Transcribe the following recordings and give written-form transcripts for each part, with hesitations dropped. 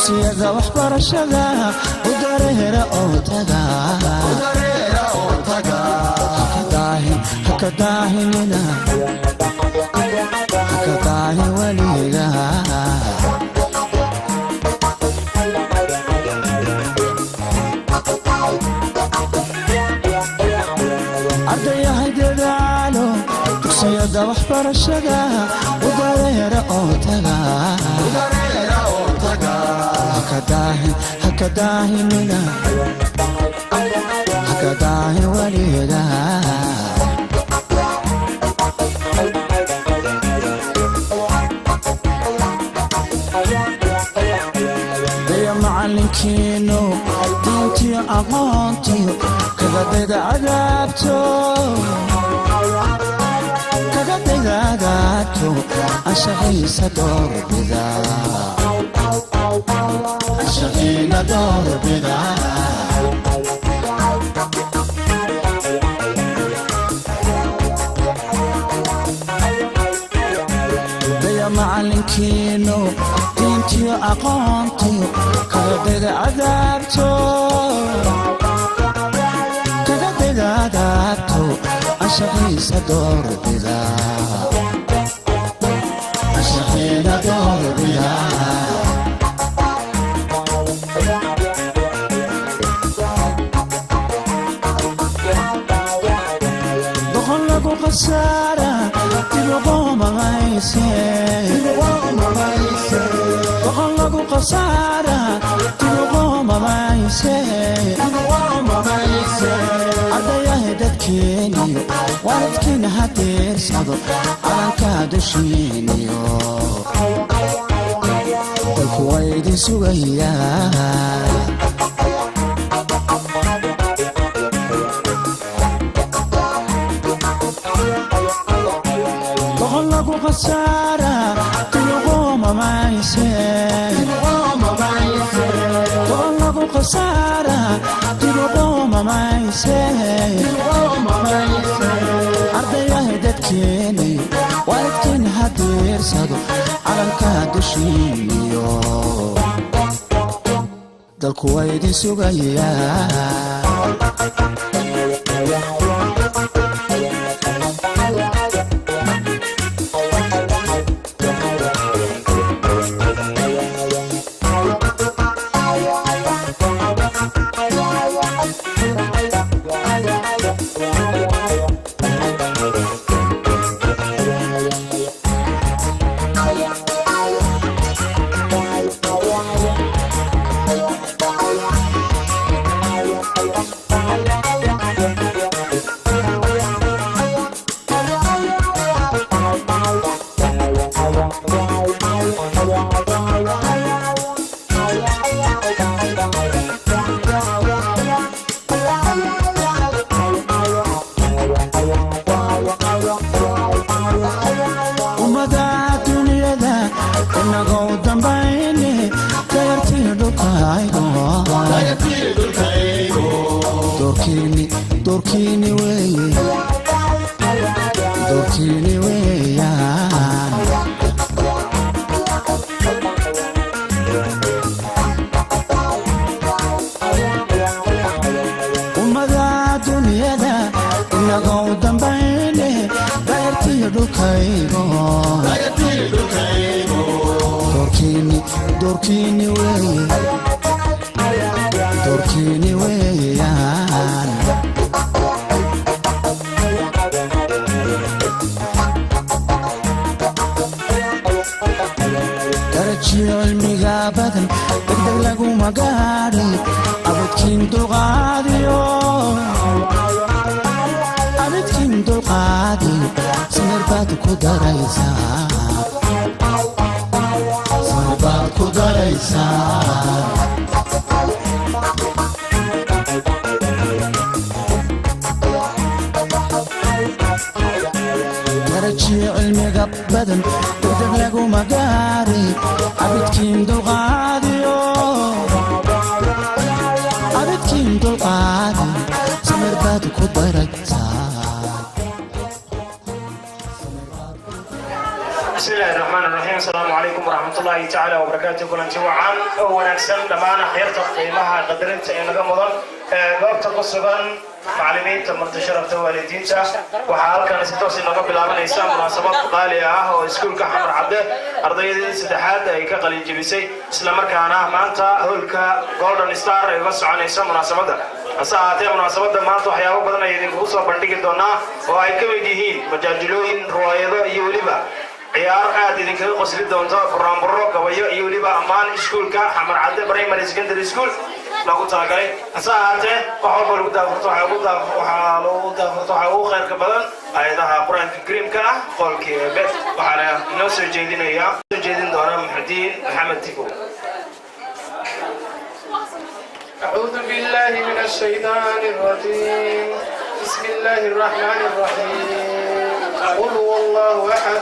dugsiyada waxbarashada u dareera oo taga haka daahinina haka daahin weliga ardayahay dadaalo dugsiyada waxbarashada u dareera oo taga haka daahinina haka daahin weliga daya macalinkiinu diintiyo aqoontiyo kagadayda cadaabto anshaxiisa doorbida anshaxiina doorbida daya macalinkiinu diintiyo aqoontiyo kagadayda cadaabto anshaxiisa doorbida anshaxiina doorbida doqon lagu khasaara dibuqoomamayse doqon lagu khasaara dibuqoomamayse ardayahay dadkeeniyo waalidkiina hadeersado calankaa dushiiniyo dalku waa idin sugayaa doqon lagu khasaara dibuqoomamayse doqon lagu khasaara dibuqoomamayse ardayahay dadkeeniyo waalidkiina hadeersado calankaa dushiiniyo dalku waa idin sugayaa doorkiini weeyaan ummada dunyada inagoo dambayne dayrtiyo dhulkaygo doorkiini weeyaan darajiyo cilmiga badan degdeg laguma gaadhi abadkiin dulqaadiyo samir baad ku daraysaa darajiyo cilmiga badan degdeg laguma gaadhi abadkiin dulqaadiyo samir baad ku daraysaa بسم الله الرحمن الرحيم السلام عليكم ورحمة الله تعالى وبركاته. كلنتي وعن ونكسن لما خيرت قيمها قدرت إن رمضان قبت قصبا معلمين تمرت شرفت والدين وحال كان ستوصل قبل عمل إسلام مناسبات قالية وسكول كحمر عبده أرضية سدحات أي كقليل جبسي إسلام كأنا مانتا هولك جولدن ستار يبص عن إسلام مناسبات أساعتي مناسبات مانتا حياة بدنا يدين خصوصا بندق دونا وأي كويدين مجاجلوين رواية يوليبا ciyaar aad idinkaga qosli doonto buraanburo gabayo iyo weliba ammaan iskuulka xamar cadde primary secondary school lagu talagalay asahaatee waxa lagu daafurto waxa ugu khayrka badan ayadaha quraanka kariimka ah qolkii eebe waxaana inoo soo jeedin doona muxudiin maxamed tigo. أعوذ بالله من الشيطان الرجيم بسم الله الرحمن الرحيم قل هو الله أحد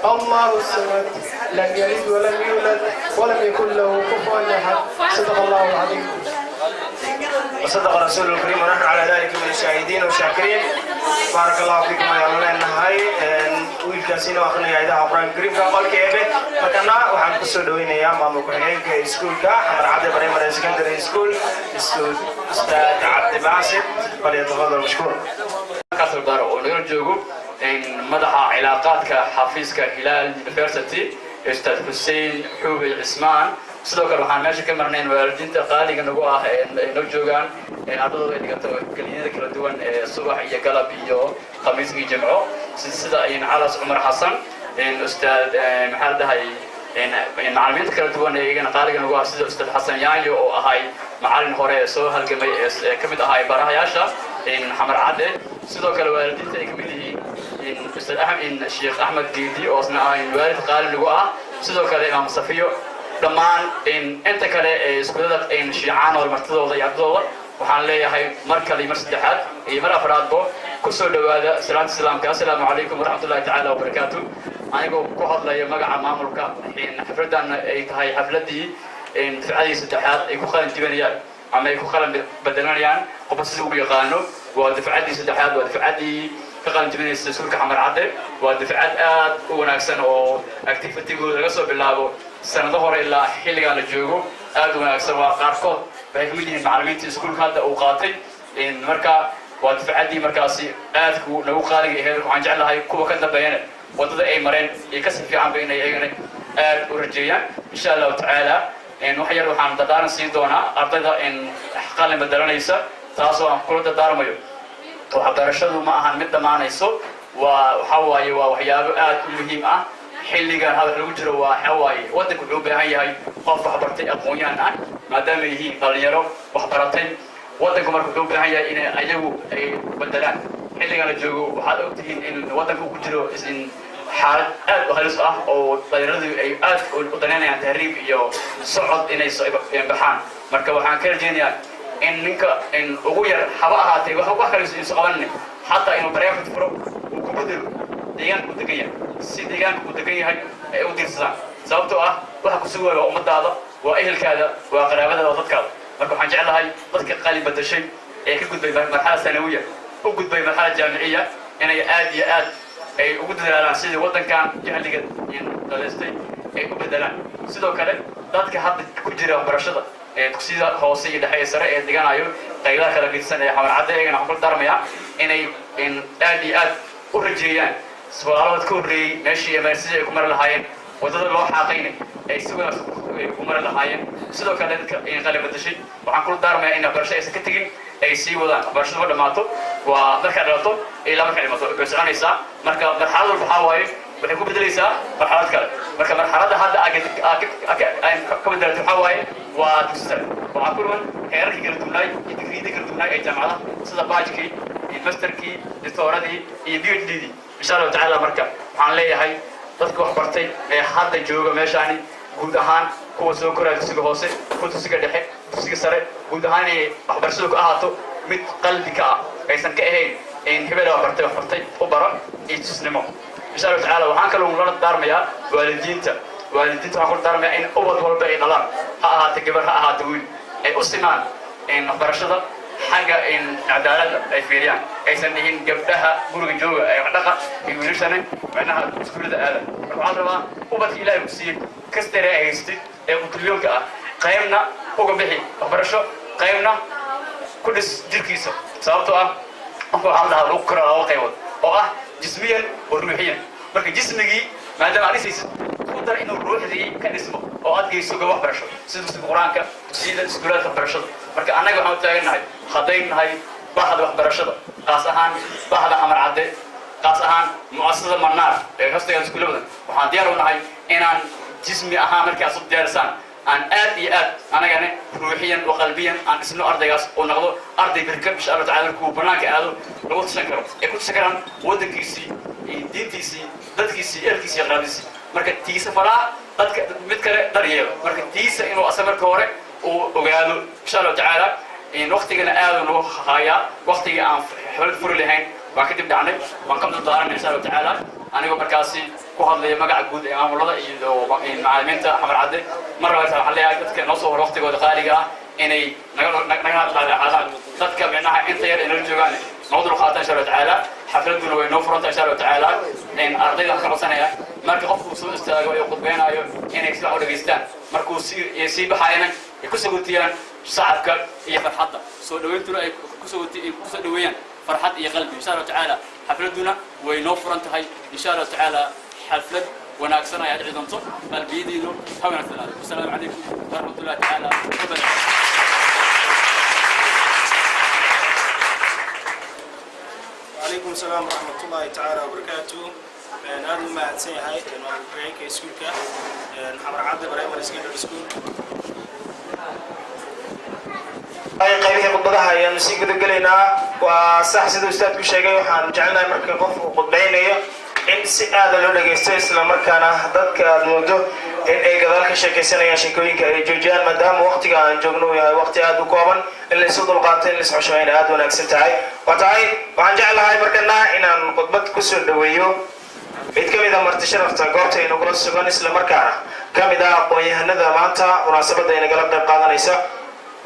الله الصمد لم يلد ولم يولد ولم يكن له كفوا أحد صدق الله العظيم وصدق رسول الكريم ونحن على ذلك من الشاهدين والشاكرين. بارك الله فيكم يا مولانا هاي ويلكاسين واخرنا يا إذا أبراهيم الكريم قال كيفه مكاننا وحن كسودوين يا مامو كهين كسكول حمر عبد بريمري سكندري سكول أستاذ عبد باسط فليتفضل مشكور. كسر دارو ونرجوكم إن مدح علاقاتك حفيزك هلال يونيفرسيتي أستاذ حسين حوبي عثمان sidoo kale waxaan meesha ka marnayn waalidiinta qaaliga nagu ah inoo joogaan ardadooda ay dhigato keliyada kala duwan subax iyo galab iyo khamiis iyo jimco sida calas cumar xasan ustaad maxaa dhahay macallimiinta kala duwan ee iyagana qaaliga nagu ah sida ustaad xasan yaayo oo ahay macallin hore soo halgamay ee ka mid ahay barahayaasha xamar cadde sidoo kale waalidiinta ay ka mid yihiin ustaad sheekh axmed geedi oo isna waalid qaali nagu ah sidoo kale imaam safiyo dhammaan inta kale ee iskuulada shiicaan oo martidooda iyo ardadooda waxaan leeyahay mar kale mar saddexaad iyo mar afraadbo ku soo dhawaada salaanta islaamka assalaamu calaykum waraxmatullaahi tacaala wabarakaatu anigoo ku hadlaya magaca maamulka xafladan ay tahay xafladii dafcadii saddexaad ay ku qalin jibinayaan ama ay ku qalin bedelanayaan qofka sida ugu yaqaano waa dafcadii saddexaad waa dafcadii ka qalin jibinaysa iskuulka xamar cadde waa dafcad aad u wanaagsan oo activitigooda laga soo bilaabo sanado hore ilaa xilligan la joogo aad u wanaagsan waa qaarkood waxay ka mid yihiin macallimiinta iskuulka hadda uu qaatay marka waa dafcadii markaasi aadku nagu qaaliga ahayd waxaan jeclahay kuwa ka dambeeyana wadada ay mareen iyo kasii fiicanba inay iyagana aad u rajeeyaan insha allahu tacaala wax yar waxaan dardaaran siin doonaa ardayda qalin bedelanaysa taasoo aan kula dardaarmayo waxbarashadu ma ahan mid dhammaanayso waxa waaye waa waxyaabo aad u muhiim ah xilligan hadal lagu jiro waa xawaaye waddanku wuxuu u baahan yahay qof waxbartay aqoon-yahan ah maadaama yihiin dhalinyaro waxbaratay waddanku marka wuxuu u baahan yahay in ayagu ay bedelaan xilligan la joogo waxaad ogtihiin in waddanku ku jiro xaalad aad u halis ah oo dhalinyaradu ay aad u daneynayaan tahriib iyo socod inay baxaan marka waxaan ka rajeynayaa in ninka ugu yar haba ahaatee wax kale isu qabanin xataa inuu bareefad furo uu ku bedelo deegaanka u degan yahay si deegaanka u degan yahay ay u diirsadaan sababtoo ah waxa ku sugaya waa ummadaada waa ehelkaada waa qaraabadaada waa dadkaada marka waxaan jeclahay dadka qalin bedeshay ee ka gudbay marxalad sanawiya u gudbay marxalad jaamiciya inay aad iyo aad ay ugu dadaalaan sidii waddankan jahliga daleystay ay u bedelaan sidoo kale dadka hadda ku jira waxbarashada dugsiyada hoose iyo dhexe sare ee dhiganayo qaybaha kala gedisan ee xamar cadde iyagana waxaan ku darmayaa inay aad iyo aad u rajeeyaan su'aalaad ka horreeyey meeshii emersidii ay ku mari lahaayeen wadada loo xaaqayna ay si wanaagsan ku mari lahaayeen sidoo kale dadka qalin bedeshay waxaan kula daarmayaa in waxbarasho aysan ka tegin ay sii wadaan waxbarashadu ma dhammaato waa markaa dhalato ilaa markaa dhimato way soconaysaa marka marxalad walba waxaa waaye waxay ku bedelaysaa marxalad kale marka marxaladda hadda ka bedelatay waxaa waaye waa dugsi sare waxaa ku dhuman heerarkii kala duwanaay iyo digriyadii kala duwanaay ee jaamacadaha sida baajkii iyo masterkii dictooradii iyo PhD-dii insha allahu tacaala marka waxaan leeyahay dadka wax bartay ee hadda jooga meeshaani guud ahaan kuwa soo koraya dugsiga hoose kuwa dugsiga dhexe dugsiga sare guud ahaan inay waxbarashadu ka ahaato mid qalbi ka ah aysan ka ahayn in hebel wax bartay u baro iyo tusnimo insha allahu tacaala waxaan kaloo lana daarmayaa waalidiinta waxaan ku darmayaa in ubad walba ay dhalaan ha ahaata gabar ha ahaata wiil ay u simaan waxbarashada xagga in cadaaladda ay fiiriyaan aysan dhihin gabdhaha guriga jooga ay dhaqa iyo wiilashana macnaha iskuulada aada marka waxaan rabaa ubadka ilaahay ku siiyey kastare ay haystid ee utulyoonka ah qaybna uga bixi waxbarasho qaybna ku dhis jirkiisa sababtoo ah qofka waxaa lahaa lagu karo laba qaybood oo ah jismiyan oo ruuxiyan marka jismigii maadaama aad dhisaysid ku dar inuu ruuxdii ka dhismo oo aad geyso goob waxbarasho sida dugsiga qur-aanka sida iskuulaadka waxbarashada marka annaga waxaan u taagannahay haddayn nahay bahda waxbarashada qaas ahaan bahda xamar cadde qaas ahaan mu'asasada manaar ee hoosteeda iskuulla badan waxaan diyaar u nahay inaan jismi ahaan markii aad soo diyaarisaan aan aad iyo aad anagana ruuxiyan oo qalbiyan aan dhisno ardaygaas oo noqdo arday birkab insha allah tacaala markuu banaanka aado lagu tashan karo ee ku tashan karaan waddankiisii iyo diintiisii dadkiisii eelkiisii iyo qaraabdiisii marka tiisa faraa dadka mid kale daryeelo marka tiisa inuu asa marka hore uu ogaado insha allah tacaala waqtigana aad loo hayaa waqtigii aan xaflad furi lahayn waan kadib dhacnay waan ka mudaaranay insha allah tacaala anigoo markaasi ku hadlaya magaca guud ee maamulada iyo macallimiinta xamar cadde mar labaad waxaan leeyahay dadka noo soo hor waqtigooda qaaliga ah inay naga hadlaan dadka micnaha inta yar inala joogaan noo dulqaataan insha allah tacaala xafladuna way noo furanta insha allah tacaala ardayda waxaan ka codsanaya marka qofku soo istaago ee khudbeynayo inay si wax u dhageystaan markuu sii baxayana ay ku sagotiyaan shacabka iyo farxadda soo dhaweyntuna ay ku soo dhaweeyaan فرحات يا قلبي إن شاء الله تعالى حفلتنا وينو فرنتهاي إن شاء الله تعالى حفلة وناكسنا يا عيد انتم قلبي دينو حولنا الثلاثة والسلام عليكم ورحمة الله تعالى وبركاته. وعليكم السلام ورحمة الله تعالى وبركاته. أنا ما أتسمع هاي أنا بريك سكول كا حمر عدد برايمري سكندري سكول. ay qaybihii khudbadaha ayaanu sii gudagelaynaa waa sax sida ustaadku sheegay waxaan jecelnahay marka qofku khudbaynayo in si aada loo dhagaysto isla markaana dadka aad moodo in ay gadaal ka sheekaysanayaan sheekooyinka ay joojiyaan maadaama waqtiga aan joogno uu yahay waqti aada u kooban in la isu dulqaato in la isxusho inay aada wanaagsan tahay waxaan jeclahay markana inaan khudbad kusoo dhaweeyo mid ka mid a marti sharafta goobta ay nagula sugan isla markaana ka mid ah aqoon-yahanada maanta munaasabadda ay nagala qayb qaadanaysa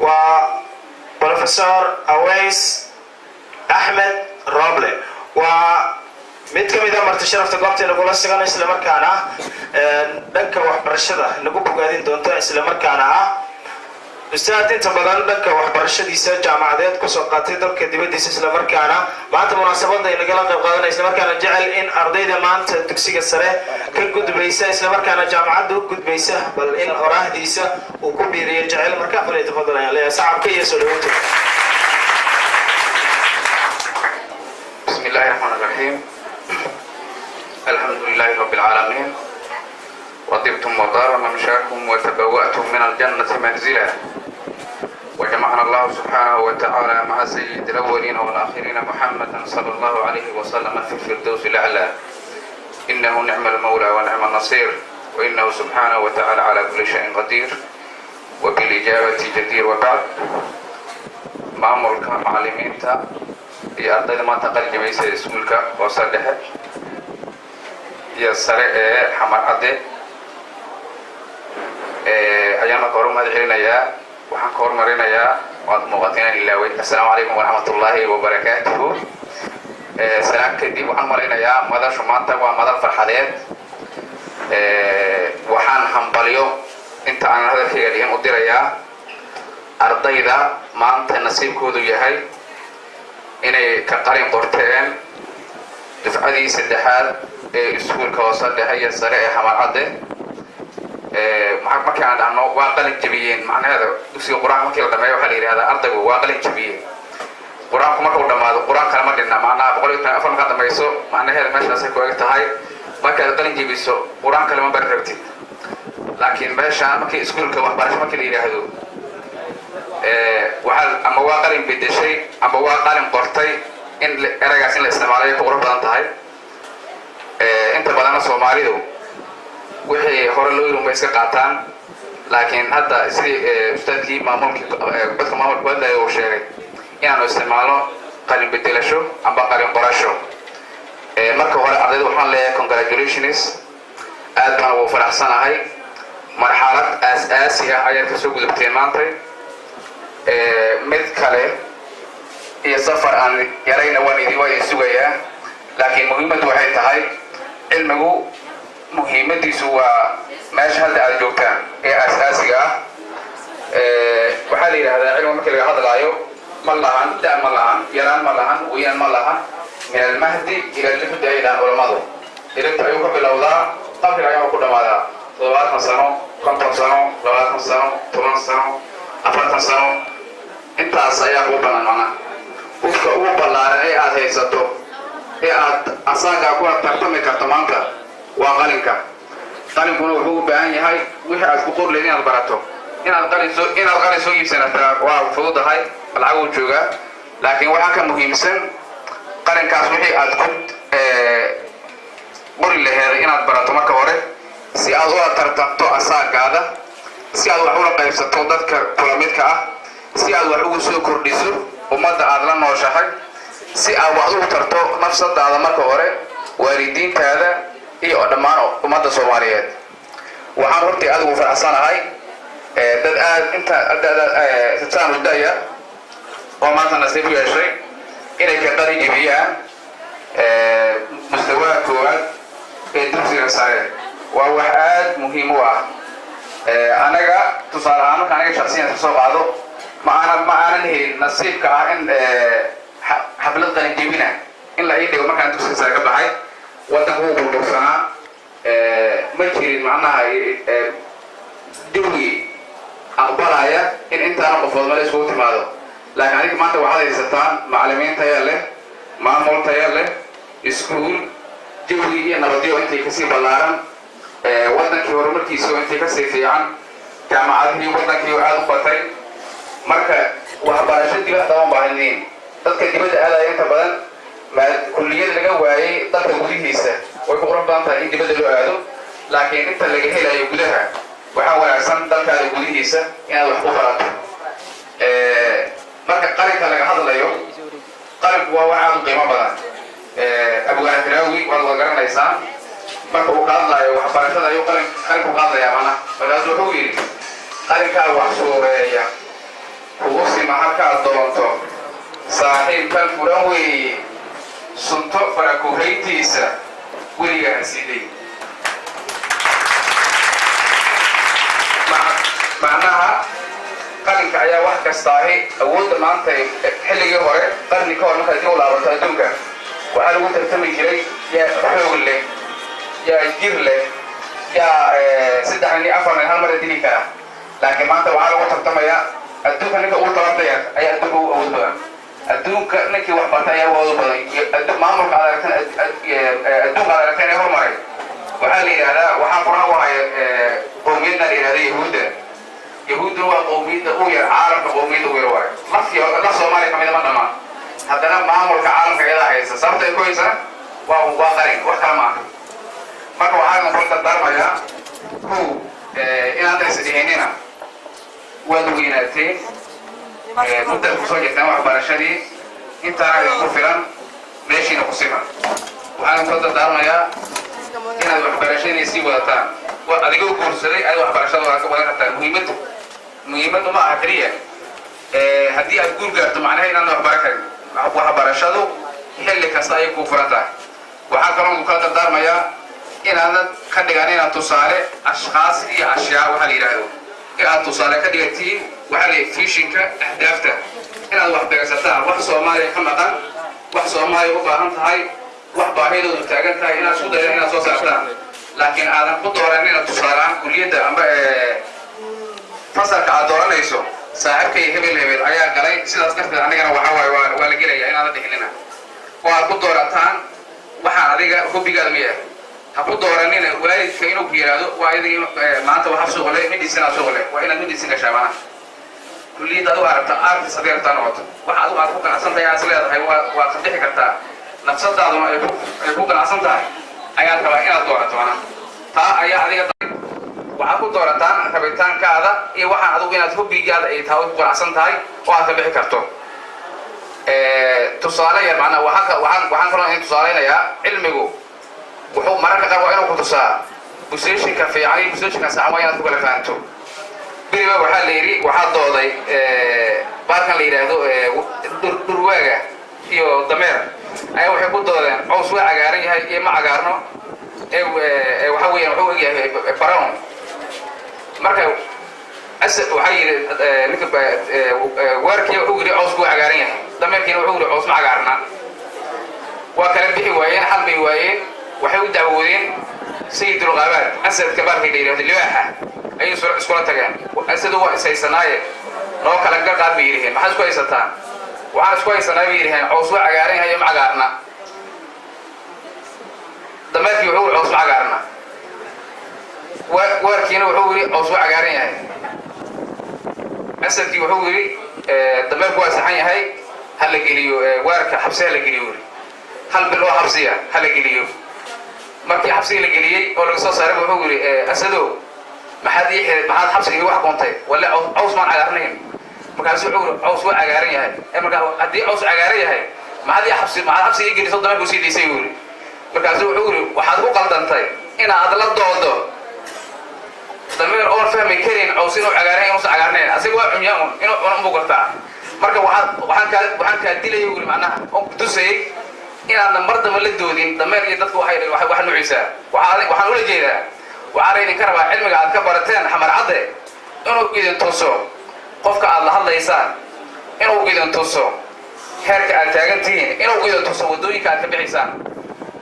waa Professor Awais Ahmed Roble mid ka mid ah marti sharafta goobta nagula sugan isla markaana dhanka waxbarashada nagu bogaadin doonta isla markaana ustaad inta badan dhanka waxbarashadiisa jaamacadeed kusoo qaatay dalka dibadiisa isla markaana maanta munaasabadda ay nagala qayb qaadanaysa isla markaana jecel in ardayda maanta dugsiga sare ka gudbaysa isla markaana jaamacadda u gudbaysa bal in oraahdiisa uu ku biiriyo jecel markaa falay tafadalaya leeyahay sacabka iyo soo dhawaynta bismillaahi raxmaani raxiim alxamdulilaahi rabbil caalamiin وطبتم وطاب ممشاكم وتبوأتم من الجنة منزلا وجمعنا الله سبحانه وتعالى مع سيد الأولين والآخرين محمدا صلى الله عليه وسلم في الفردوس الأعلى إنه نعم المولى ونعم النصير وإنه سبحانه وتعالى على كل شيء قدير وبالإجابة جدير وبعد معمولك معلمين يا أرضي ما تقل جميسة اسمك وصدحة يا سرع حمر عدي ayaan marka hore mahad celinayaa waxaan ka hormarinayaa waad muuqateen ilaahay assalaamu calaykum waraxmatullaahi wabarakaatuhu salaam kadib waxaan marinayaa madashu maanta waa madal farxadeed waxaan hambaliyo inta aan hadalkayga dhigin u dirayaa ardayda maanta nasiibkoodu yahay inay ka qalin qorteen dufcadii saddexaad ee iskuulka hoose dhexe iyo sare ee xamar cadde markii aan dhahno waa qalin jabiyeen macnaheeda dugsiga qur-aanka markii la dhameeyo waxaa la yidhahdaa ardaygu waa qalin jabiyeen qur-aanku marka uu dhammaado qur-aan kale ma dhinna macnaha 124 markaad dhamayso macnaheeda meeshaasay ku eg tahay markaad qalin jabiso qur-aan kale ma bari rabtid laakiin meeshaan markii iskuulka waxbarasho markii la yidhaahdo waxaa ama waa qalin bedeshay ama waa qalin qortay in eraygaas in la isticmaalayo ku qurux badan tahay inta badanna soomaalidu wixii hore loo yirun bay iska qaataan laakiin hadda sidii ustaadkii maamulkii dadka maamulka wadlaya uu sheegay inaanu isticmaalno qalin bedelasho amba qalin qorasho marka hore ardayda waxaan leeyahay congratulations aad baan ugu faraxsanahay marxalad aas-aasi ah ayaad kasoo gudubteen maantay mid kale iyo safar aan yarayna waan idin sugayaa laakiin muhiimaddu waxay tahay cilmigu muhiimadiisu waa meesha hadda aad joogtaan ee asaasiga ah waxaa la yidhaahdaa cilmiga markii laga hadlaayo ma lahan da ma lahan yaraan ma lahan weyaan ma lahan min almahdi ila lifdi ay dhahaan culammadu ilinta ayuu ka bilowdaa qabriga ayaa ku dhammaadaa 70 sano 50 sano 20 sano 10 sano 40 sano intaas ayaa ugu bannaan macnaha qofka ugu ballaaran ee aad haysato ee aad asaagaa ku tartami karto maanta waa qalinka qalinkuna wuxuu u baahan yahay wixii aad ku qor leed inaad barato inaad qalin soo iibsanataa waa fududahay lacag uu joogaa laakiin waxaa ka muhiimsan qalinkaas wixii aad ku qori laheeday inaad barato marka hore si aad ula tartanto asaagaada si aad wax ula qaybsato dadka kula midka ah si aad wax ugu soo kordhiso ummadda aad la nooshahay si aad wax ugu tarto nafsadaada marka hore waalidiintaada iyo dhammaan ummadda Soomaaliyeed waxaan hortii adigu faraxsanahay dad aad inta sitaan u daya oo maanta nasiib u yeeshay inay ka qalin jebiyaan mustawa koowaad ee dugsiga sare waa wax aad muhiim u ah anaga tusaale ahaan markaan aniga shakhsiyan soo qaado ma aanan helin nasiibka ah in xaflad qalin jebina in la ii dhigo markaan dugsiga sare ka baxay waddanka wuu burbursanaa ma jirin macnaha dawli aqbalaya in intaana qofood meel isugu timaado laakiin adiga maanta waxaad haysataan macallimiin tayo leh maamul tayo leh iskuul jawi iyo nabadyo intay kasii ballaaran waddankii horumarkiisa intay kasii fiican jaamacadihii waddankii aad u batay marka waxbarasho dibadda uma baahnayn dadka dibadda aadaya inta badan kulliyad laga waayay dalka gudihiisa way ku qurux badan tahay in dibadda loo aado laakiin inta laga helayo gudaha waxaa wanaagsan dalkaada gudihiisa inaad wax ku barato marka qalinka laga hadlayo qalinku waa wax aad u qiimo badan abwaana firaawi waad wada garanaysaan marka uu ka hadlayo waxbarashada ayuu qalinku ka hadlayaa mana markaasuu wuxuu yidhi qalinkaa wax suureeya kugu sima halkaad doonto saaxiibkan furan weeye sunto farakuhaytiisa weligaa sidey macnaha qalinka ayaa wax kastaahi awoodda maanta xilligii hore qarni ka hor markaad dib u laabato adduunka waxaa lagu tartami jiray yaa xoog leh yaa jir leh yaa 3 nin 4 nin hal mar dili kara laakiin maanta waxaa lagu tartamayaa adduunka ninka ugu tabartaya ayaa adduunka ugu awood badan adduunka ninkii wax bartay ayaa awood badan maamulka adduunka aad aragteen ee horumaray waxaa la yidhahdaa waxaa quraan u haya qowmiyadna la yidhahda yahuuduna waa qowmiyadda u yar caalamka qowmiyadda u yar waayo la Soomaaliya kamida ma dhamaan haddana maamulka caalamka iyada haysa sababta ay ku haysaa waa qarin wax kale maaha marka waxaan ku dardaarmayaa inaad isdhihinina waad weynaateen mudda kusoo jirtaan waxbarashadii intaana idinku filan meeshiina ku siman waxaan ku dardaarmayaa inaad waxbarashadii sii wadataan adigoo guursaday aad waxbarashada waa ka wadan kartaan muhiimaddu ma aha keliya haddii aad guur gaarto macnaha inaan waxbaran karin waxbarashadu xilli kasta ayay kuu furan tahay waxaa kaloo kala dardaarmayaa inaadan ka dhigan inaad tusaale ashkhaas iyo ashyaa waxa la yidhaahdo inaad tusaale ka dhigatiin waxa la fishinka ahdaafta inaad wax beegsataan wax Soomaaliya ka maqan wax Soomaaliya u baahan tahay wax baahidoodu taagan tahay inaad isku dayaan inaad soo saartaan laakiin aadan ku dooran inaad tusaalaan kulliyadda amba fasalka aad dooranayso saaxiibkay hebel ayaa galay sidaas darteed anigana waxa waaye waa la gelayaa inaad dhihinina waa ku doorataan waxaan adiga hubbigaada miyaa ha ku dooranina waalidka inuu ku yiraahdo waa adiga maanta waxa suuq leh medicine suuq leh waa inaad medicine gashaa maana kulliyadda aad u aragta artist adeerta noqoto waxa aad ku ganacsan tahay aad leedahay waa ka bixi kartaa nafsadaaduna ay ku ganacsan tahay ayaad rabaa inaad doorato maana taa ayaa adiga waxaad ku doorataan rabitaankaada iyo waxaan adigu inaad hubbigaada ay tahay ku ganacsan tahay oo aad ka bixi karto tusaale yar macnaha waxaan kaloo in tusaaleynayaa cilmigu wuxuu mararka qaar waa inuu ku tusaa busheeshinka fiican iyo busheeshinka saxan waa inaad ku kala fahanto beriba waxaa la yidhi waxaa dooday baarkan la yidhaahdo dhurwaaga iyo dameer ayaa waxay ku doodeen caws waa cagaaran yahay iyo ma cagaarno waxa weeyaan wuxuu egyahay brown marka waxaa yidhi ninka waarkii wuxuu yidhi cawsku waa cagaaran yahay dameerkiina wuxuu yidhi caws ma cagaarna waa kala bixi waayeen xal bay waayeen waxay u dacwoodeen sayidulqaabaad asadka baalkay la yidhahdo libaaxa ayay iskula tageen asadu waa ishaysanaaye noo kala garqaad bay yidhaheen maxaad isku haysataan waxaan isku haysanaa bay yidhaheen caws waa cagaaran yahay ma cagaarna dameerkii wuxuu yidhi caws ma cagaarna waarkiina wuxuu yidhi caws waa cagaaran yahay asadkii wuxuu yidhi dameerku waa saxan yahay ha la geliyo waarka xabsi ha la geliyo yidhi hal bil oo xabsiya ha la geliyo markii xabsiga la geliyey oo laga soo saaray wuxuu yidhi asadow maxaad xabsiga igu xukuntay walla caws maan cagaarnayn markaasu wuxuu yidhi caws waa cagaaran yahay markaa haddii caws cagaaran yahay maxaad xabsiga ii geliso dameerku sii daysay buu yidhi markaasu wuxuu yidhi waxaad ku qaldantay inaad la doodo dameer oon fahmi karin caws inuu cagaaran inuusan cagaarnayn asiga waa cumyaa un inuu cuno unbuu gartaa marka waxaan kaa dilaya yidhi macnaha oon ku tusayay inaadna mar damba la doodin dameer iyo dadku wax nuuciisa waxaan ula jeedaa waxaana idinka rabaa cilmiga aad ka barateen xamar cadde inuu idin tuso qofka aad la hadlaysaan inuu idin tuso heerka aad taagan tihiin inuu idin tuso waddooyinka aad ka bixaysaan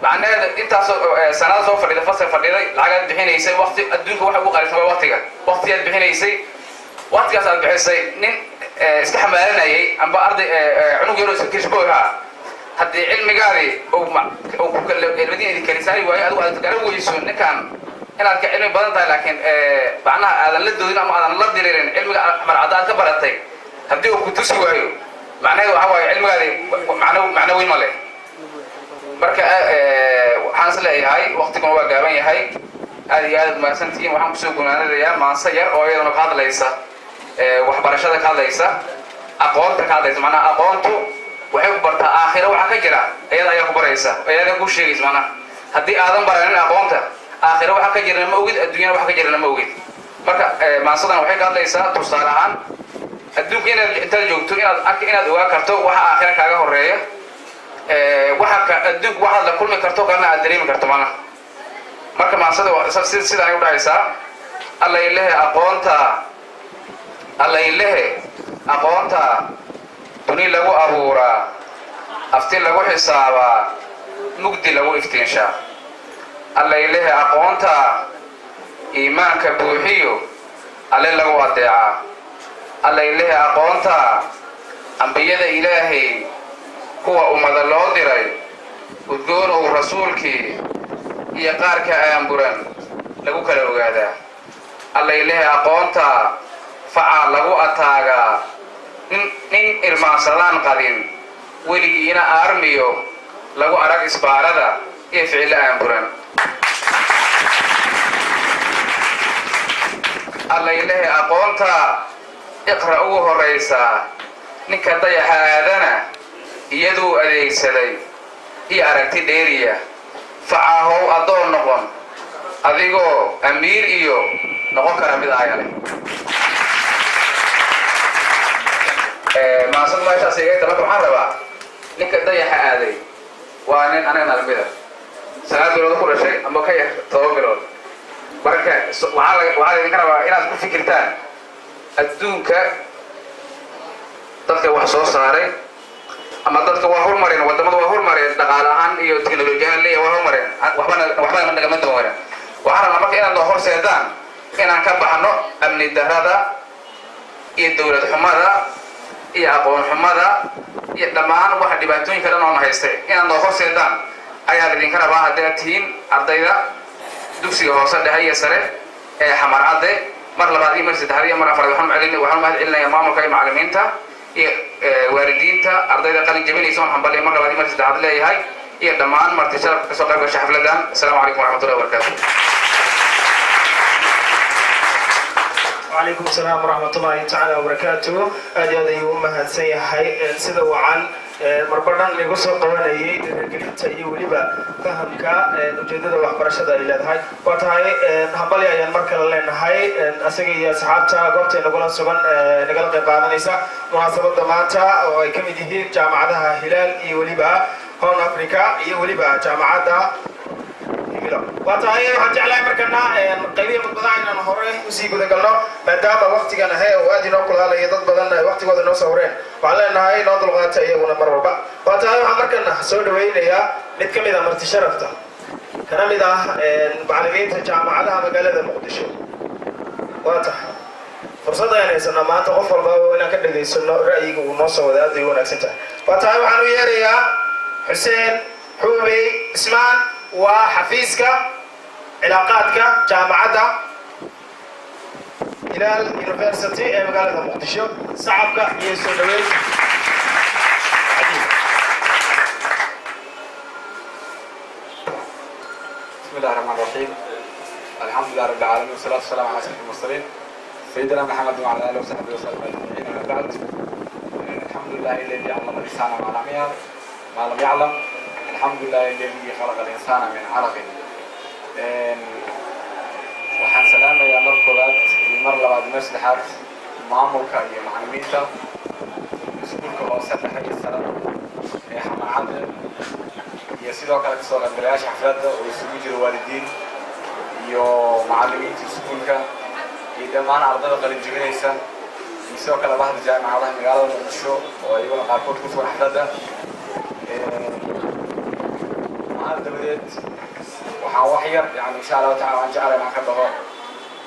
macnaheeda intaasoo sanada soo fadhida fasal fadhiday lacagaad bixinaysay waqti adduunka waxa ugu qaalisan waa waqtigaad bixinaysay waqtigaas aad bixisay nin iska xamaalanayay amba arday cunug yaroo iska kishbooha haddii cilmigaadii madiina idin kalisaari waayo adigu aad garan weyso ninkan inaad ka cilmi badan tahay laakiin macnaha aadan la doodin ama aadan la diriirin cilmiga xamar cadda aad ka baratay haddii uu ku tusi waayo macnaheedu waxa waaye cilmigaadii macno weyn ma leh marka waxaan is leeyahay waqtiguna waa gaaban yahay aad iyo aad mahadsantihiin waxaan kusoo gunaanadayaa maanse yar oo iyadana ka hadlaysa waxbarashada ka hadlaysa aqoonta ka hadlaysa macnaha aqoontu waxay ku bartaa aakhira waxa ka jira iyada ayaa ku baraysa iyada ku sheegaysa macnaha haddii aadan baranin aqoonta aakhira waxa ka jirana ma ogid adduunyada waxa ka jirana ma ogid marka maansadan waxay ka hadlaysaa tusaale ahaan adduunka intaad joogto inaad ogaa karto waxa aakhira kaaga horeeya adduunka waxaad la kulmi karto kana aad dareemi karto macnaha marka maansada sidaan ay u dhahaysaa alla ilehe aqoonta duni lagu abuuraa afti lagu xisaabaa mugdi lagu iftiinshaa alla ilehe aqoonta iimaanka buuxiyo alle lagu adeecaa alla ilehe aqoonta ambiyada ilaahay kuwa ummada loo diray udgoonow rasuulkii iyo qaarka aanburan lagu kala ogaadaa alla ilehe aqoonta facaa lagu ataagaa nin irmaansadaan qadin weligiina aarmiyo lagu arag isbaarada iyo ficilo aanburan alla ilehe aqoonta iqra ugu horraysaa ninka dayaxa aadana iyaduu adeegsaday iyo aragti dheeriya facaahow addoon noqon adigoo amiir iyo noqon kara mid aaya leh maasad meeshaas igayta marka waxaan rabaa ninka dayaxa aaday waa nin anaga nalmida 9 bilood ku dhashay ama ka yar 7 bilood marka waxaa idinka rabaa inaad ku fikirtaan adduunka dadka wax soo saaray ama dadka waa horumareen wadamada waa horumareen dhaqaale ahaan iyo teknolojiyaan leeyahay waa horumareen waxbana nagama doonwara waxaan rabaa marka inaad noo horseedaan inaan ka baxno amni darada iyo dowlad xumada iyo aqoon xumada iyo dhammaan waxa dhibaatooyinka dhan oo na haystay inaad noo horseedaan ayaa idinka rabaa haddii aad tihiin ardayda dugsiga hoose dhexe iyo sare ee xamar cadde mar labaad iyo mar saddexaad iyo mar afraad waxaan mahad celinayaa maamulka iyo macallimiinta iyo waalidiinta ardayda qalin jabinaysa waxaan balay mar labaad iyo mar saddexaad leeyahay iyo dhammaan marti sharafka kasoo qayb gashay xafladan assalaamu calaykum waraxmatullahi wabarakaatu وعليكم السلام ورحمة الله تعالى وبركاته. أجل يوم هاتسي هاي سيدا وعن مربطان لغسو قواني قلتا يوليبا فهمك وجدد وحبرشة إلى هاي واتهاي هبالي أيان مركز لين هاي أسيقي يا صحابتا قوبتي نقول سبان نقل قيبانا نيسا مناسبة دمانتا وكميده جامعتها هلال يوليبا هون أفريكا يوليبا جامعتها واتهاي وحجعلها مركنا قيبية متبضاعنا نهوري وسيقو ذكالنا مادام وقتنا هاي وادي نوكل هالا يضد بدلنا وقتي قد نوصورين وعلى هاي نوضل غاتا ايقونا مربا واتهاي وحمركنا سود ويليا نتكم إذا مرت شرفتا كلام إذا معلمين جامعتها مقالة مقدشو واتها فرصة يعني سنة ما تغفر بابا وإنا كده دي سنة رأيك ونصة وذات ديونا أكسنتا واتهاي وحنو ياريا حسين حوبي اسمان وحفيزك علاقاتك جامعة هلال يونيفرسيتي مقالة مقدشو صعبك يسو دويل بسم الله الرحمن الرحيم الحمد لله رب العالمين والصلاة والسلام على أشرف المرسلين سيدنا محمد وعلى آله وصحبه وسلم أجمعين أما بعد الحمد لله الذي علم الإنسان ما لم يعلم الحمد لله الذي خلق الإنسان من علق waxaan salaamayaa mar koowaad iyo mar labaad mar saddexaad maamulka iyo macallimiinta iskuulka hoose dhexe iyo sare ee xamaacadda iyo sidoo kale kasoo qaybgalayaasha xafladda oo isugu jira waalidiin iyo macallimiinta iskuulka iyo dhammaan ardayda qalin jebinaysa iyo sidoo kale bahda jaamacadaha magaalada muqdisho oo iyaguna qaarkood ku sugan xafladda dabadeed waxaan wax yar yani insha allahu tacala waan jeclay inaan ka dhaho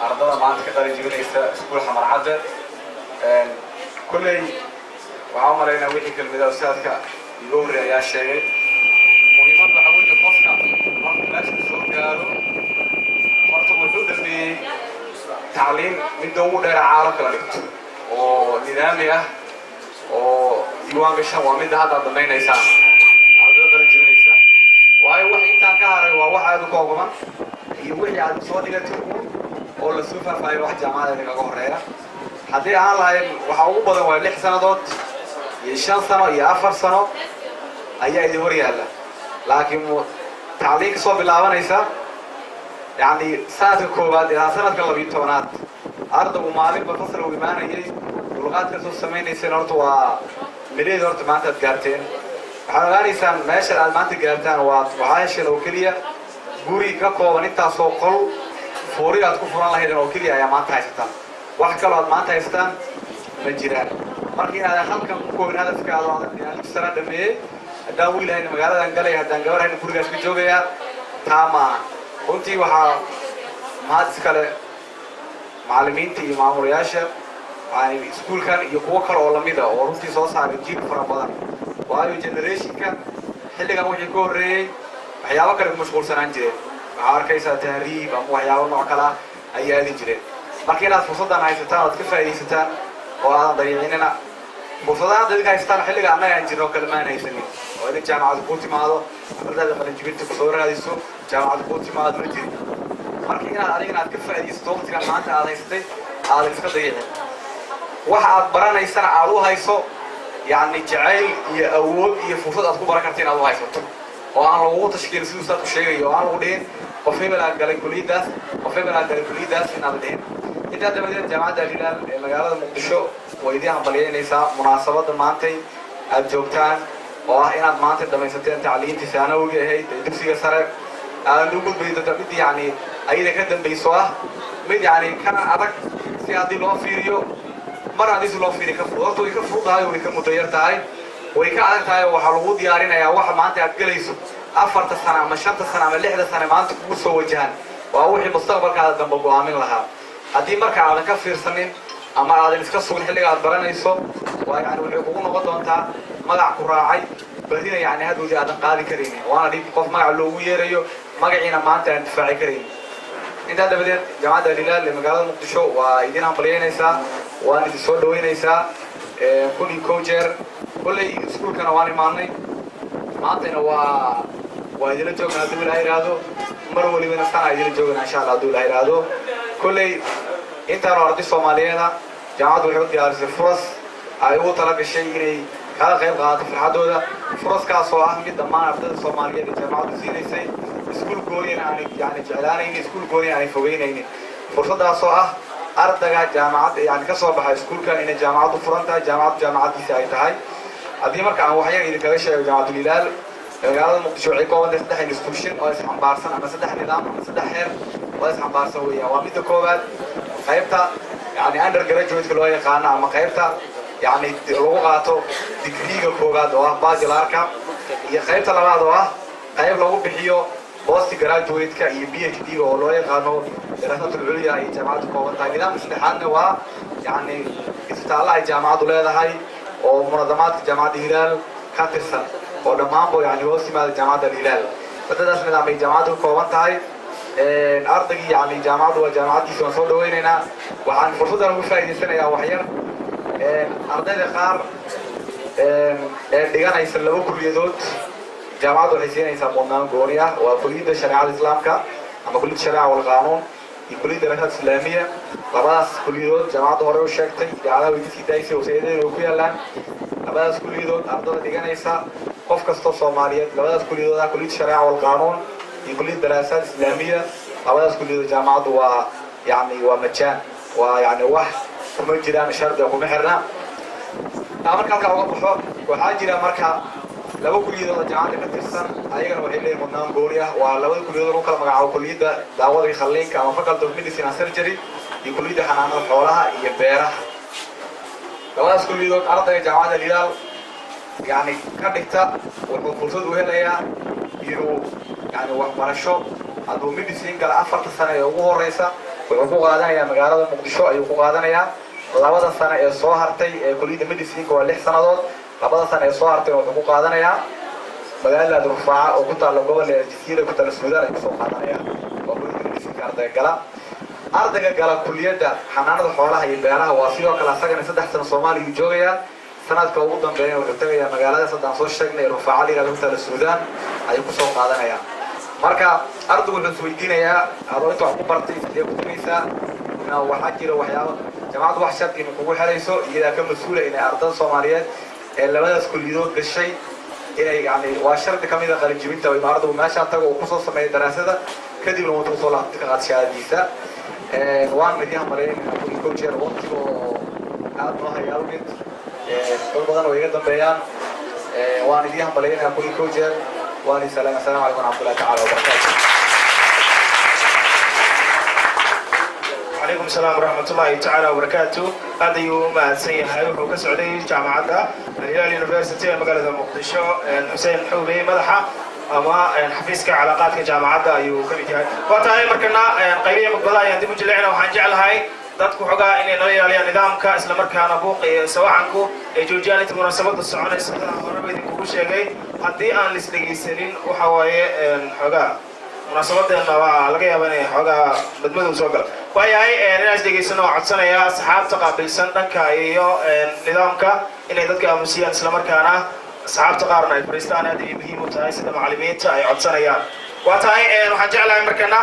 ardada maanta ka qalin jebinaysa iskuul xamar cadde kulley waxaan u malaynaa wixii kelmada ustaadka iga horreey ayaa sheegay muhiimad waxa weeye qofka markuu meesha soo gaaro horta wuxuu dhameeyey tacliim midda ugu dheera caalamka la dhigto oo nidaami ah oo diiwaan gashan waa midda hadda dhamaynaysaan ardada qalin jebinaysa waayo wax intaan ka haray waa wax aad u kooban iyo wixii aad soo dhigatay oo la soo faafaayo wax jaamacadeeda kaga horeeya haddii aan lahayn waxa ugu badan waa 6 sanadood iyo 5 sano iyo 4 sano ayaa idin hor yaalla laakiin tacliin ka soo bilaabanaysa yani sanadka koowaad ilaa sanadka 12aad ardaygu maalinba fasal uu imaanayay dulqaadka soo samaynaysa horta waa mideed horta maanta aad gaarteen waxaan ogaanaysaan meesha aad maanta gaartaan waa waxaa hesheen oo keliya guri ka kooban intaasoo qol fuuri aad ku furan lahaydeen oo keliya ayaa maanta haysataan wax kaloo aad maanta haystaan ma jiraan marka inaad halkan ku koobin hadafkaada inaad sana dhameeyey haddaan wiil hayna magaaladan galay haddaan gabar hayna gurigaas ka joogayaa taa maaha runtii waxaa mahad iskale macallimiinta iyo maamulayaasha iskuulkan iyo kuwo kale oo lamid ah oo runtii soo saaray jiil fara badan waayo generationka xilligan wixii ka horreeyey waxyaabo kale ku mashquulsanaan jireen waxaa arkaysaa tahriib ama waxyaabo nooc kale ah ay aadi jireen marka inaad fursaddan haysataan oad ka faa'iidaysataan oo aadan dayicinina fursadaha dadka haystaan xilliga annaga aan jirno kale maan haysanin oo idin jaamacadu kuu timaado ardayda qalinjibinta ku soo raadiso jaamacadu kuu timaado ma jirin marka inaad adigana aad ka faa'iidaysato waqtigan maanta aad haysatay aadan iska dayicin waxa aad baranaysana aad u hayso يعني جعل يأود يفوت أتكون بركتين الله يسوته وأنا لو تشكيل سوسات وشيء وأنا لودين وفي بلا قال كلية داس وفي بلا قال كلية داس في نابدين إذا تبدأ جامعة الهلال مجال مقدشو ويدي هم بليين نساء مناسبات مانتي الجوتان وأنا مانتي دم يستطيع تعليم تسانوي هي تدرسي السرق نقول بيد تبدي يعني أي ذكر بيسواه بيد يعني كان أدك سيادي لو فيريو mar hadii loo fiiri ka fudud oo ka fududahay oo ka mudayar tahay way ka adag tahay waxa lagu diyaarinayaa waxa maanta aad galayso 4 sano ama 5 sano ama 6 sano maanta kugu soo wajahan waa wixii mustaqbalkaada dambe go'aamin lahaa haddii marka aadan ka fiirsanin ama aadan iska sugin xilliga aad baranayso waa yani waxay kugu noqon doontaa magac ku raacay barina yani hadhoodii aadan qaadi karin waana dhib qof magac loogu yeerayo magaciina maanta aan difaaci karin inta dabadeed jaamacadda Hilaal ee magaalada Muqdisho waa idin ambalyeynaysaa waan idin soo dhaweynaysaa kulli coacher kulli iskuulkana waan imaanay maantana waa idin joognaa haddii la yiraahdo mar waliba sana idin joognaa insha Allah haddii la yiraahdo kulli intaan arday Soomaaliyeed jaamacaddu waxay u diyaarisay furas ay ugu talagashay inay kala qayb qaadato farxadooda furaskaas oo ah mid dhammaan ardayda Soomaaliyeed ee jaamacaddu siinaysay iskuul gooniin aan jeclaanayn iskuul gooniin aan fogeynaynin fursadaas oo ah ardayga jaamacadda yani ka soo baxay iskuulkan inay jaamacaddu furan tahay jaamacaddiisa ay tahay haddii marka aan waxyar idinkaga sheego jaamacadul hilaal magaalada muqdisho waxay kooban tahay 3 institution oo is xambaarsan ama 3 nidaam ama 3 heer oo is xambaarsan weeyaan waa midda koowaad qaybta yani undergraduate loo yaqaan ama qaybta يعني lagu qaato digriga koowaad oo ah bachelorka iyo qaybta labaad oo ah qayb lagu bixiyo post graduate-ka iyo PhD oo loo yaqaano daraasatul culya ee jaamacadda koobantahay nidaamka saddexaadna waa yani isbitaalaha ay jaamacaddu leedahay oo munadamaadka jaamacadda hilaal ka tirsan oo dhammaanba yani hoos yimaada jaamacadda hilaal wadadaas nidaam ay jaamacaddu ka kooban tahay ardaygii yani jaamacaddu waa jaamacaddiisa waan soo dhawaynaynaa waxaan fursaddan ugu faa'iidaysanayaa waxyar ardayda qaar dhiganaysa laba kulliyadood jaamacaddu waxay siinaysaa mudnaan gooni ah waa kulliyadda shareecada islaamka ama kulliyadda shareeca wal qaanuun iyo kulliyadda daraasaad islaamiya labadaas kulliyadood jaamacaddu hore u sheegtay idaacadaha way kasii daysay wasaayadeena way ku yaalaan labadaas kulliyadood ardayda dhiganaysa qof kastoo Soomaaliyeed labadaas kulliyadood ah kulliyadda shareeca wal qaanuun iyo kulliyadda daraasaad islaamiya labadaas kulliyadood jaamacaddu waa yani waa majaan waa yani wax kuma jiraan shardi kuma xirna marka halka uga baxo waxaa jira marka laba kulliyadood jaamacadda ka tirsan ayagana waxay leeyihiin mudnaan gooni ah waa labada kulliyadood oo kala magacaabo kulliyadda daawada iyo qalliinka ama faculty of medicine and surgery iyo kulliyadda xanaanada xoolaha iyo beeraha labadaas kulliyadood ardayga jaamacadda hilaal yani ka dhigta wuxuu fursad u helayaa inuu yani waxbarasho hadduu medicine gala 4 sano ee ugu horeysa wuxuu ku qaadanayaa magaalada muqdisho ayuu ku qaadanayaa labada sano ee soo hartay ee kulliyadda medicine waa 6 sanadood labada sano ee soo hartay wuxuu ku qaadanayaa magaalada Rufaaca oo ku taalo gobolka Jasiira ku taalo Suudaan ay soo qaadanayaan oo kulliyadda medicine ardayga gala kulliyadda xanaanada xoolaha iyo beeraha waa sidoo kale asagana 3 sano Soomaaliya joogaya sanadka ugu dambeeyay wuxuu tagayaa magaalada Saddaan soo sheegnay Rufaaca liga ku taalo Suudaan ay ku soo qaadanayaan marka ardaygu wuxuu weydiinayaa adoo inta wax ku bartay sidee ku tagaysaa waxaa jira waxyaabo jaamacaddu wax sharti ma kugu xirayso iyada ka mas'uula inay ardayda Soomaaliyeed ee labadaas kulliyadood gashay inay yani waa sharti kamid ah qalin jebinta oo ardaygu meesha tago oo ku soo sameeyo daraasada kadibna uu soo laabtay qaad shahaadadiisa waan midyaha mareynaa kulli coacher waqtiga oo aad noo hayaa mid dad badan oo iga dambeeyaan waan midyaha mareynaa kulli coacher waan السلام عليكم ورحمة الله تعالى وبركاته. عليكم السلام ورحمة الله تعالى وبركاته. هذا يوم سيحيى وكسعودي جامعة الهلال يونيفرسيتي مقالة مقدشو حسين حوبي مدحة أما حفيزك علاقاتك جامعة أيو كميتها. وطاي مركنا قيبية مقبلة يندمج جلعنا وحنجعل هاي dadku xogaa inay nala ilaaliyaan nidaamka isla markaana buuq iyo sawaxanku ee joojiyaalita munaasabada soconaysa horeba idinkugu sheegay haddii aan lis dhegaysanin waxa waaye xogaa munaasabadeena waa laga yaabaa inay xogaa badmadow soo gala waayahay inaas dhegaysano oo codsanaya asxaabta qaabilsan dhanka iyo nidaamka inay dadka aamusiyaan isla markaana asxaabta qaarna ay fariistaan aad ay muhiim u tahay sida macallimiinta ay codsanayaan waa tahay waxaan jeclahay markana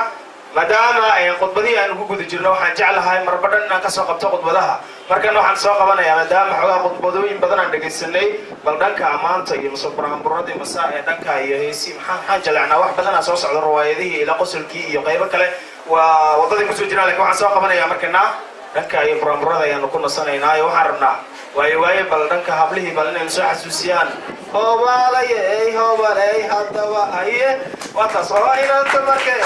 maadaama ay khudbadii aan ugu guda jirno waxaan jeclahay marbadhan inaan ka soo qabto khudbadaha markan waxaan soo qabanayaa maadaama xogaa khudbadooyin badan aan dhegaysanay bal dhanka ammaanta iyo musabrahamburadii masaa ee dhanka iyo heesii maxaan jeclacnaa wax badan aan soo socdo riwaayadihii ila qosolkii iyo qaybo kale waa wadadii kusoo jiraan laakiin waxaan soo qabanayaa markana dhanka iyo burahamburada ayaanu ku nasanaynaa iyo waxaan rabnaa waaye bal dhanka hablihii bal inaynu soo xasuusiyaan hobalay haddaba haye waataas oo inanta markay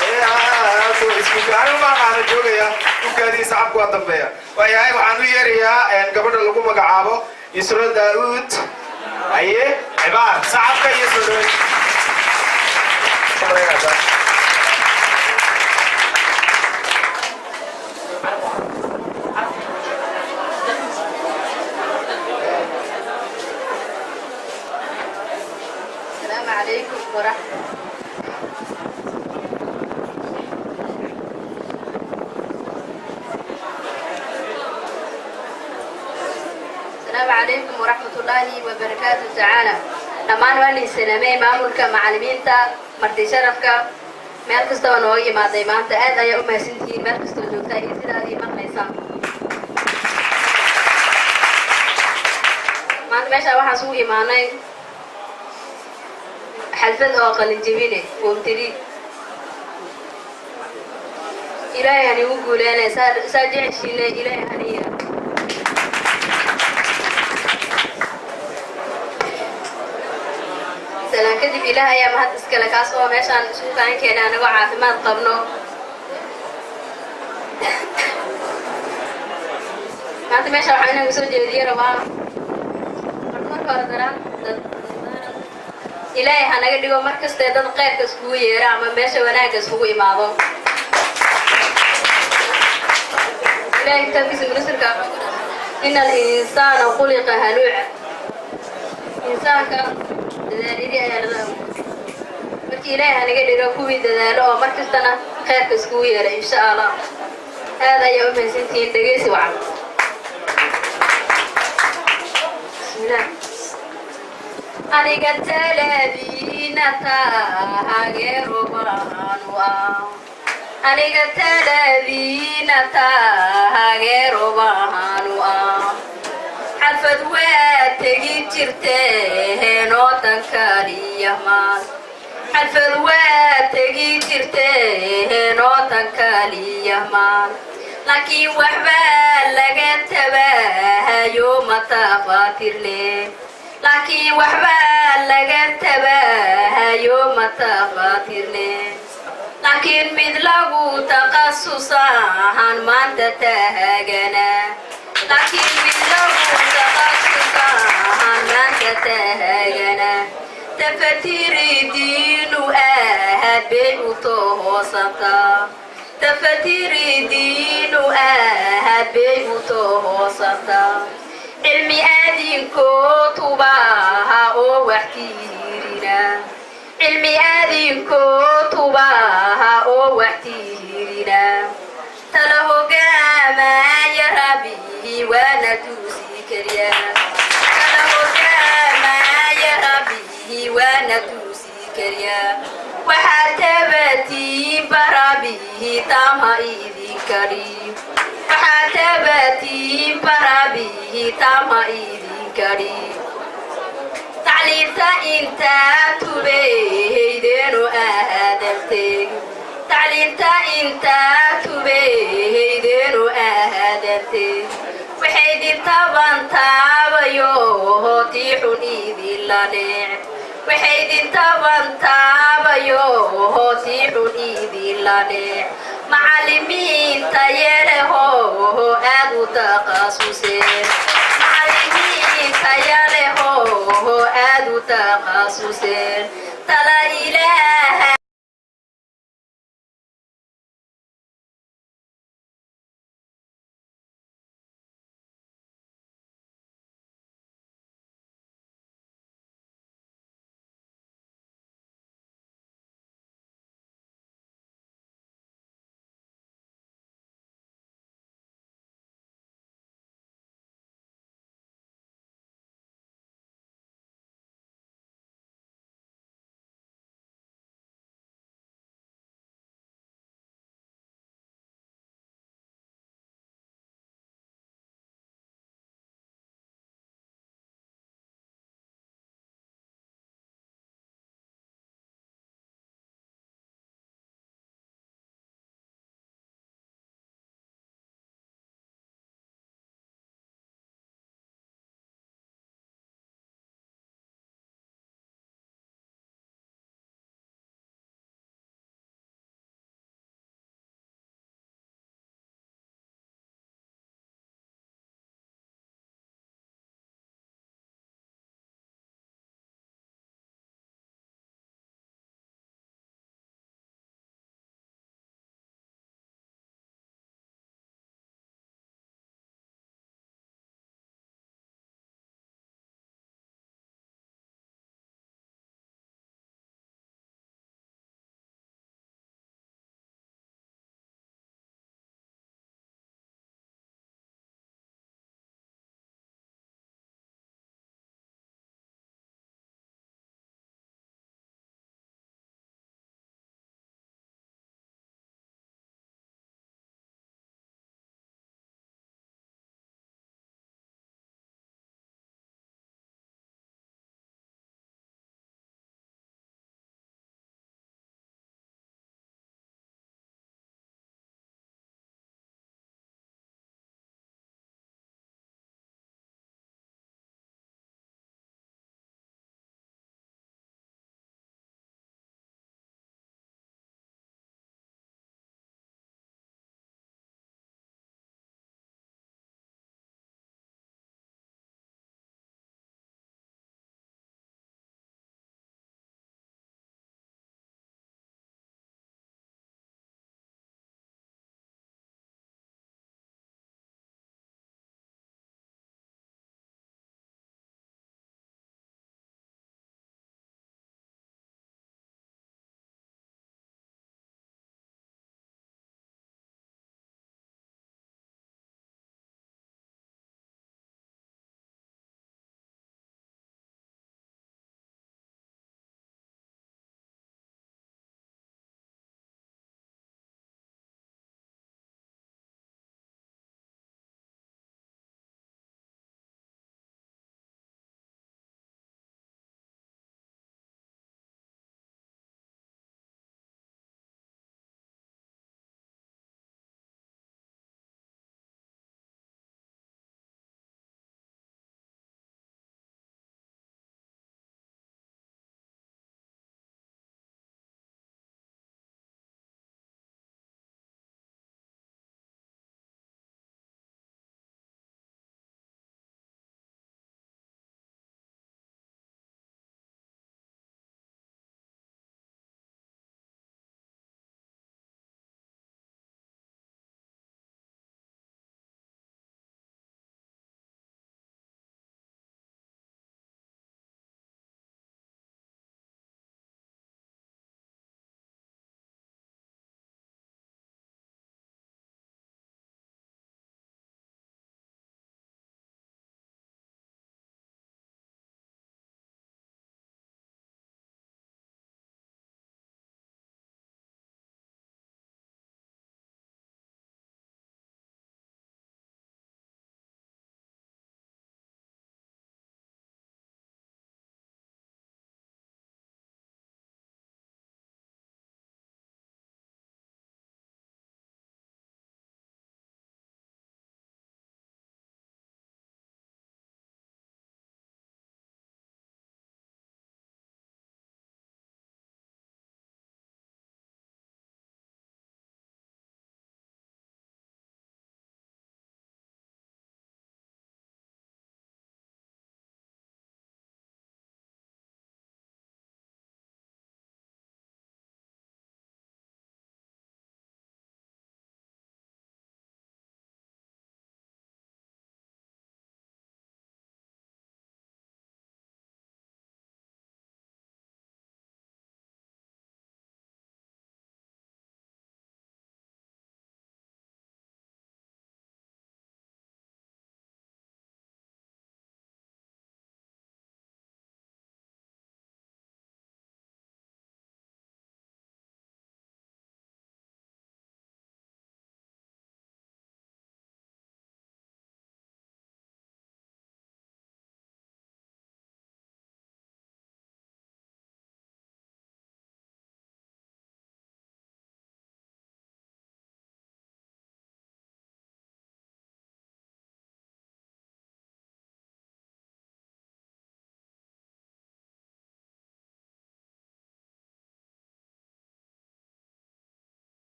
iskugaano maaqaana joogaya dhulkaadii sacabku waa dambeeya waayahay waxaan u yeerayaa gabadha lagu magacaabo Yusra Daawud haye cibaar sacabka iyo soo dhaweyn عليكم ورحمة السلام عليكم ورحمة الله وبركاته تعالى نمان واني سلامي مامولك معلمينتا مرتي شرفك مال كستو نوغي ما دايمان تأذى يا أمي سنتي مال كستو جوكتا إيسيدا دي مقليسان maanta meesha waxaan isugu imaanay xalfad oo qalin jebine wamtiri ilaahay hani ugu guuleynay saa jeceshiina ilaahay haniya salaan kadib ilaahay ayaa mahad iskale kaas oo meeshaan isugu kaan keenay anagoo caafimaad qabno maanta meesha waxaa inagu soo jeediye rabaa marka hore daraan ilaahay ha naga dhigo mar kastee dad qeybka iskugu yeera ama meesha wanaagga iskugu imaado ilaahay kitaabkiisa ministarka ina al-insaana khuliqa haluuca insaanka dadaalidii ayaa laga markii ilaahay ha naga dhigo kuwii dadaalo oo mar kastana qeybka iskugu yeera insha allah aad ayaa u mahadsantihiin dhegeysi wacan aniga talaadiina taageero baanu aniga talaadiina taageero baanu xalfad waa tegi jirteen oo dan kaliya maas xalfad waa tegi jirteen oo dan kaliya maas laakiin waxbaa laga tabahayo matafaatirle laakiin waxbaa laga tabahayo matafaatirle laakiin mid lagu taqasusahan maanta taagana laakiin mid lagu taqasusahan maanta taagana tafatiri diinu ahad bay u tohoosantaa tafatiri diinu ahad bay u tohoosantaa cilmi aadinkoo tubaha oo wax tiirina cilmi aadinkoo tubaha oo wax tiirina tala hogaamaya rabbihi waana tuusi kariya tala hogaamaya rabbihi waana tuusi kariya waxaa tabatiin barabihi tama idinka dhib waxaa tabatiin barabihi tama idinka dhib tacliinta intaa tubehaydeenu aadanteg tacliinta intaa tubehaydeenu aadanteg waxay dintaban taabayo tii xun idinla neec waxay dintaban taabayo tii xun idinla neec macallimiinta yeleho aad u taqasuseen macallimiinta yeleho aad u taqasuseen tala ilaaha